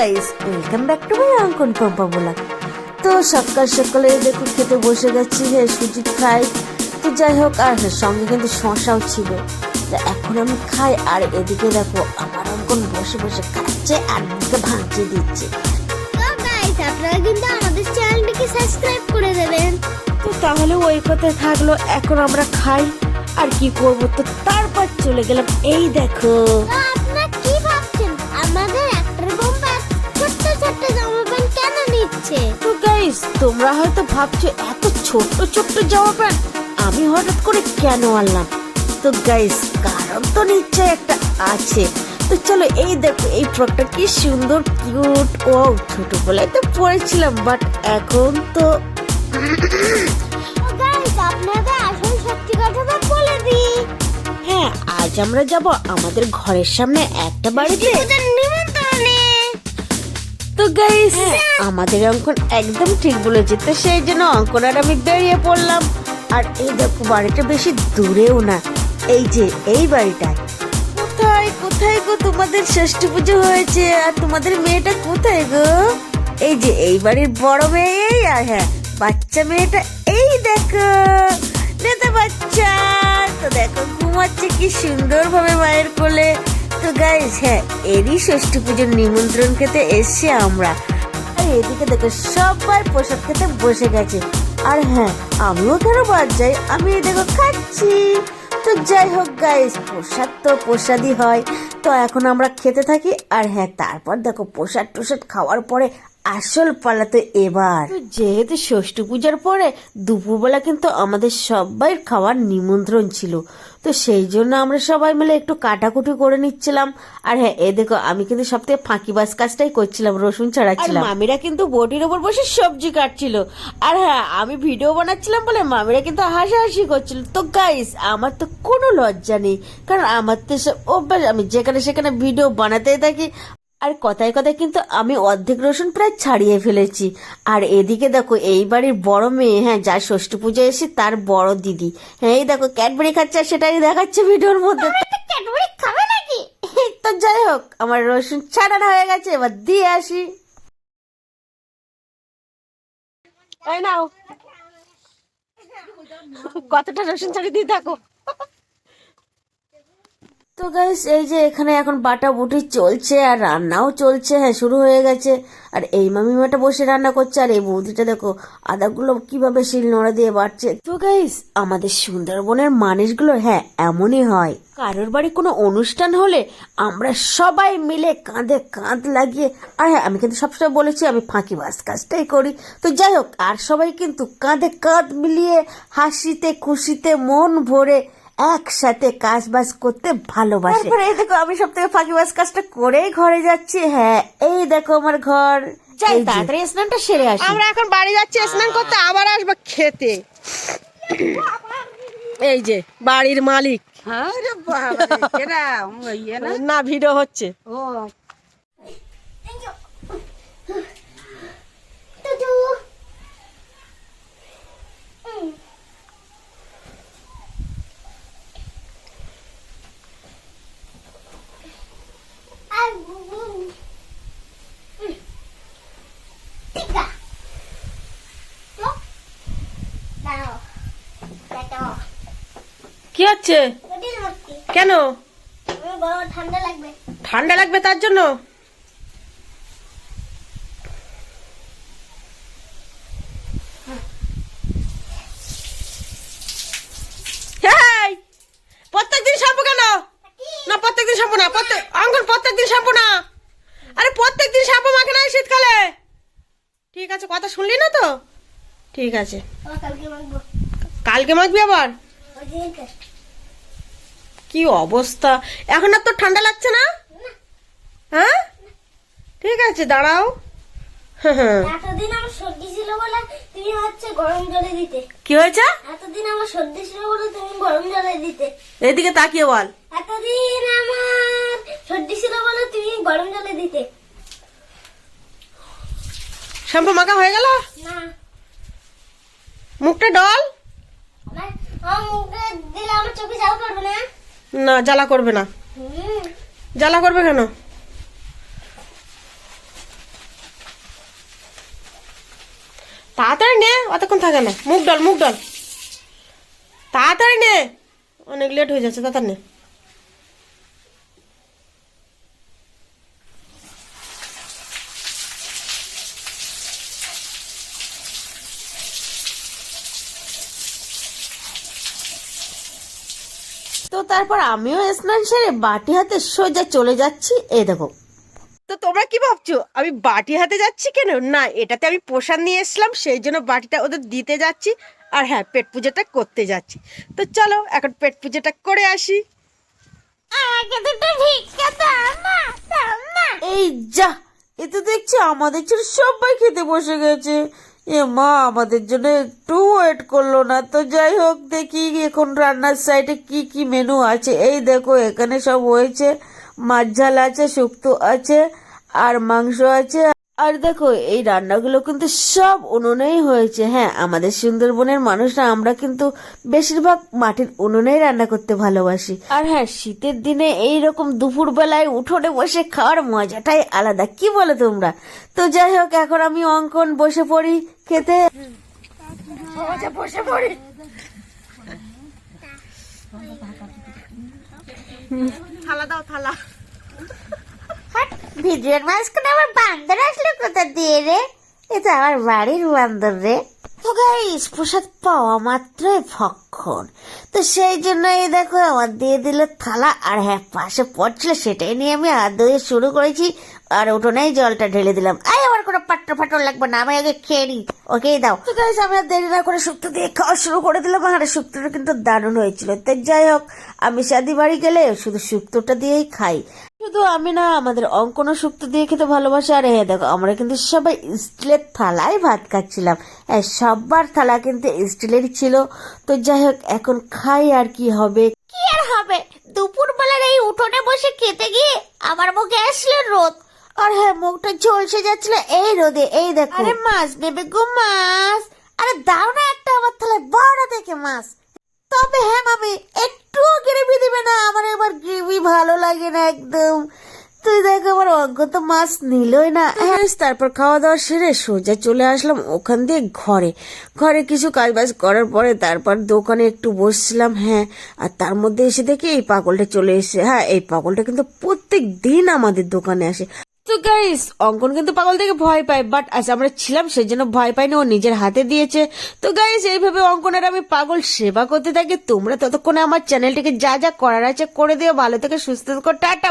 Guys, welcome back to my অঙ্কন Pampa blog. তো সকাল সকালে দেখো খেতে বসে গেছি সুজি ফ্রাই। তো যাই হোক, আর সঙ্গে কিন্তু শশাও ছিল। তো এখন আমি খাই, আর এদিকে দেখো আমার অঙ্কন বসে বসে খাচ্ছে আর মুখে ভাঙচি দিচ্ছে। তো গাইস, আপনারা কিন্তু আমাদের চ্যানেলটিকে সাবস্ক্রাইব করে দেবেন। তো তাহলে ওই কথা থাকলো, এখন আমরা খাই আর কি করবো। তো তারপর চলে গেলাম, এই দেখো। তো আপনারা কি ভাবছেন, আমাদের একটা বোম্বা ছোট্ট ছোট্ট জামা প্যান্ট কেন নিচ্ছে? তো গাইস, তোমরা হয়তো ভাবছো এত ছোট্ট ছোট্ট জামা প্যান্ট আমি হঠাৎ করে কেন আনলাম। তো গাইস, কারণ তো নিশ্চয় একটা আছে। তো চলো, এই দেখো এই ফ্রকটা কি সুন্দর কিউট। ও ছোটবেলায় তো পরেছিলাম, বাট এখন তো তো গাইস, আপনাদের আসল সত্যি কথাটা বলে দিই। হ্যাঁ, আজ আমরা যাব আমাদের ঘরের সামনে একটা বাড়িতে। ওদের নিমন্ত্রণে। তো গাইস, আমাদের অঙ্কন একদম ঠিক বলেছে। তো সেই জন্য অঙ্কন আর আমি বেরিয়ে পড়লাম। আর এই দেখো, বাড়িটা বেশি দূরেও না, এই যে এই বাড়িটা। কোথায় কোথায় গো তোমাদের ষষ্ঠী পুজো হয়েছে, আর তোমাদের মেয়েটা কোথায় গো? এই যে এই বাড়ির বড় মেয়ে এই, আর হ্যাঁ বাচ্চা মেয়েটা এই দেখো, নেতা বাচ্চা। তো দেখো ঘুমাচ্ছে কি সুন্দর ভাবে মায়ের কোলে। তো গাইস, হ্যাঁ এরই ষষ্ঠী পুজোর নিমন্ত্রণ খেতে এসছি আমরা। আর এদিকে দেখো সবাই প্রসাদ খেতে বসে গেছে। আর হ্যাঁ, আমিও কেন বাদ যাই, আমি দেখো খাচ্ছি। তো যাই হোক গাইস, প্রসাদ তো প্রসাদই হয়। তো এখন আমরা খেতে থাকি। আর হ্যাঁ, তারপর দেখো প্রসাদ টোসাদ খাওয়ার পরে আসল পালা তো এবার। যেহেতু ষষ্ঠী পূজার পরে দুপুরবেলা কিন্তু আমাদের সবাই খাওয়ার নিমন্ত্রণ ছিল। তো সেই জন্য আমরা সবাই মিলে একটু কাটাকুটি করে নিচ্ছিলাম। আর হ্যাঁ, এ দেখো আমি কিন্তু সব থেকে ফাঁকিবাজ কাজটাই করছিলাম, রসুন ছাড়াচ্ছিলাম। মামিরা কিন্তু বটির ওপর বসে সবজি কাটছিল। আর হ্যাঁ, আমি ভিডিও বানাচ্ছিলাম বলে মামিরা কিন্তু হাসাহাসি করছিল। তো গাইস, আমার তো কোনো লজ্জা নেই, কারণ আমার তো সব অভ্যাস, আমি যেখানে সেখানে ভিডিও বানাতেই থাকি। আর কথায় কথায় কিন্তু আমি অর্ধেক রসুন প্রায় ছাড়িয়ে ফেলেছি। আর এদিকে দেখো এই বাড়ির বড় মেয়ে, হ্যাঁ যার ষষ্ঠী পুজো এসে তার বড় দিদি, হ্যাঁ এই দেখো ক্যাডবেরি খাচ্ছে, আর সেটাই দেখাচ্ছে ভিডিওর মধ্যে। ক্যাডবেরি খাবে নাকি? তো যাই হোক, আমার রসুন ছাড়ানো হয়ে গেছে, এবার দিয়ে আসি। এই নাও, কতটা রসুন ছাড়িয়ে দিয়ে থাকো। তো গাইস, এই যে এখানে এখন বাটা বুটি চলছে আর রান্নাও চলছে, হ্যাঁ শুরু হয়ে গেছে। আর এই মামিমাটা বসে রান্না করছে, আর এই বৌদিটা দেখো আদাগুলো কিভাবে শিল নোড়া দিয়ে বাটছে। তো গাইস, আমাদের সুন্দরবনের মানুষগুলো হ্যাঁ এমনই হয়। কারোর বাড়ি কোনো অনুষ্ঠান হলে আমরা সবাই মিলে কাঁধে কাঁধ লাগিয়ে, আর হ্যাঁ আমি কিন্তু সবসময় বলেছি আমি ফাঁকিবাজ কাজটাই করি। তো যাই হোক, আর সবাই কিন্তু কাঁধে কাঁধ মিলিয়ে হাসিতে খুশিতে মন ভরে একসাথে কাজ বাজ করতে ভালোবাসে। তারপরে এই দেখো আমি সব থেকে ফাঁকিবাজ কাজটা করেই ঘরে যাচ্ছি। হ্যাঁ এই দেখো আমার ঘর। যাই তাড়াতাড়ি স্নানটা সেরে আসি। আমরা এখন বাড়ি যাচ্ছি স্নান করতে, আবার আসবো খেতে। এই যে বাড়ির মালিক। না ভিডিও হচ্ছে। কি হচ্ছে? কেন? ঠান্ডা লাগবে। ঠান্ডা লাগবে তার জন্য? প্রত্যেকদিন শ্যাম্পু কেন? না প্রত্যেকদিন শ্যাম্পু না, অঙ্কন প্রত্যেকদিন শ্যাম্পু না। আরে প্রত্যেকদিন শ্যাম্পু মাখে না শীতকালে। ঠিক আছে, কথা শুনলি না তো? ঠিক আছে, কালকে মাখবি আবার। কি অবস্থা, এখন আর তোর ঠান্ডা লাগছে না? হ্যাঁ ঠিক আছে, দাঁড়াও। এতদিন আমার সর্দি ছিল বলে তুমি হচ্ছে গরম জলে দিতে। কি হয়েছে? এতদিন আমার সর্দি ছিল বলে তুমি গরম জলে দিতে। এদিকে তাকিয়ে বল। এতদিন আমার সর্দি ছিল বলে তুমি গরম জলে দিতে। শ্যাম্পু মাখা হয়ে গেল? না, মুখটা ডল। আমার মুখে দিলে আমার চোখে জ্বালা করবে না? না জ্বালা করবে না। জ্বালা করবে কেন? তাড়াতাড়ি নে, অতক্ষণ থাকে না। মুখ ডল, মুখ ডল, তাড়াতাড়ি নে, অনেক লেট হয়ে যাচ্ছে, তাড়াতাড়ি নে। তো তারপর আমিও স্নান সেরে বাটি হাতে সোজা চলে যাচ্ছি। এই দেখো, তো তোমরা কি ভাবছো আমি বাটি হাতে যাচ্ছি কেন? না, এটাতে আমি প্রসাদ নিয়ে এসলাম, সেই জন্য বাটিটা ওদের দিতে যাচ্ছি। আর হ্যাঁ, পেট পুজোটা করতে যাচ্ছি। তো চলো এখন পেট পুজোটা করে আসি। আমাকে দুটো ভিক্ষা দাও না, দাও না। এই যা, এ তো দেখছি আমাদের ছেলে সবাই খেতে বসে গেছে। এ মা, আমাদের জন্য একটু ওয়েট করলো না। তো যাই হোক, দেখি এখন রান্নার সাইডে কি কি মেনু আছে। এই দেখো, এখানে সব হয়েছে, মাছ ঝাল আছে, শুক্তো আছে, আর মাংস আছে। আর দেখো, এই রান্নাগুলো কিন্তু সব উনুনেই হয়েছে। হ্যাঁ, আমাদের সুন্দরবনের মানুষরা আমরা কিন্তু বেশিরভাগ মাটির উনুনেই রান্না করতে ভালোবাসি। আর হ্যাঁ, শীতের দিনে এইরকম দুপুর বেলায় উঠোনে বসে খাওয়ার মজাটাই আলাদা, কি বলো তোমরা? তো যাই হোক, এখন আমি অঙ্কন বসে পড়ি খেতে। বসে পড়ি। থালা দাও, থালা। ভিডিওর মাঝখানে আমার বান্দর আসলো কোথা দিয়ে রে? এটা আমার বাড়ির বান্দর রে। তো গাইস, প্রসাদ পাওয়া মাত্রই ভক্ষণ, তো সেই জন্য এই দেখো আমার দিয়ে দিল থালা। আর হ্যাঁ, পাশে পড়ছিল, সেটাই নিয়ে আমি হাত ধুয়ে শুরু করেছি। আর উঠোনেই জলটা ঢেলে দিলাম। আমার কোনো পাট্টর ফাটর লাগবে না, আমি আগে খেয়ে নিই। ওকেই দাও। তো গাইস, আমি আর দেরি না করে শুক্তো দিয়ে খাওয়া শুরু করে দিলাম। আর শুক্তোটা কিন্তু দারুণ হয়েছিল। তো যাই হোক, আমি শাদি বাড়ি গেলে শুধু শুক্তোটা দিয়েই খাই। শুধু আমি না, আমাদের অঙ্কনও শুক্তো দিয়ে খেতে ভালোবাসে। আর হ্যাঁ দেখো, আমরা কিন্তু সবাই স্টিলের থালায় ভাত খাচ্ছিলাম। হ্যাঁ, সবার থালা কিন্তু স্টিলেরই ছিল। তো যাই হোক, এখন খাই আর কি হবে। কি আর হবে, দুপুর বেলার এই উঠোনে বসে খেতে গিয়ে আমার মুখে আসলো রোদ। আর হ্যাঁ, মুখটা ঝলসে যাচ্ছিল এই রোদে। এই দেখো, আরে মাছ নেবে গো, মাছ। আরে দাও না একটা আমার থালায় বড় দেখে মাছ। তবে হ্যাঁ মামি, একটুও গ্রেভি দিবে না, আমার এবার গ্রেভি ভালো লাগে না একদম। তুই দেখো, আমার অঙ্ক তো মাছ নিলই না। হ্যাঁ, তারপর খাওয়া দাওয়া সেরে সোজা চলে আসলাম ওখান দিয়ে ঘরে কিছু কাজবাজ করার পরে তারপর দোকানে একটু বসছিলাম। হ্যাঁ, আর তার মধ্যে এসে দেখি এই পাগলটা চলে এসেছে। হ্যাঁ, এই পাগলটা কিন্তু প্রত্যেক দিন আমাদের দোকানে আসে। তো গাইস, অঙ্কন কিন্তু পাগল থেকে ভয় পায়, বাট আজ আমরা ছিলাম সেই জন্য ভয় পাইনি, ও নিজের হাতে দিয়েছে। তো গাইস, এইভাবে অঙ্কনের আমি পাগল সেবা করতে থাকি। তোমরা ততক্ষণে আমার চ্যানেলটিকে যা যা করার আছে করে দিও। ভালো থেকে সুস্থ থেকো, টাটা।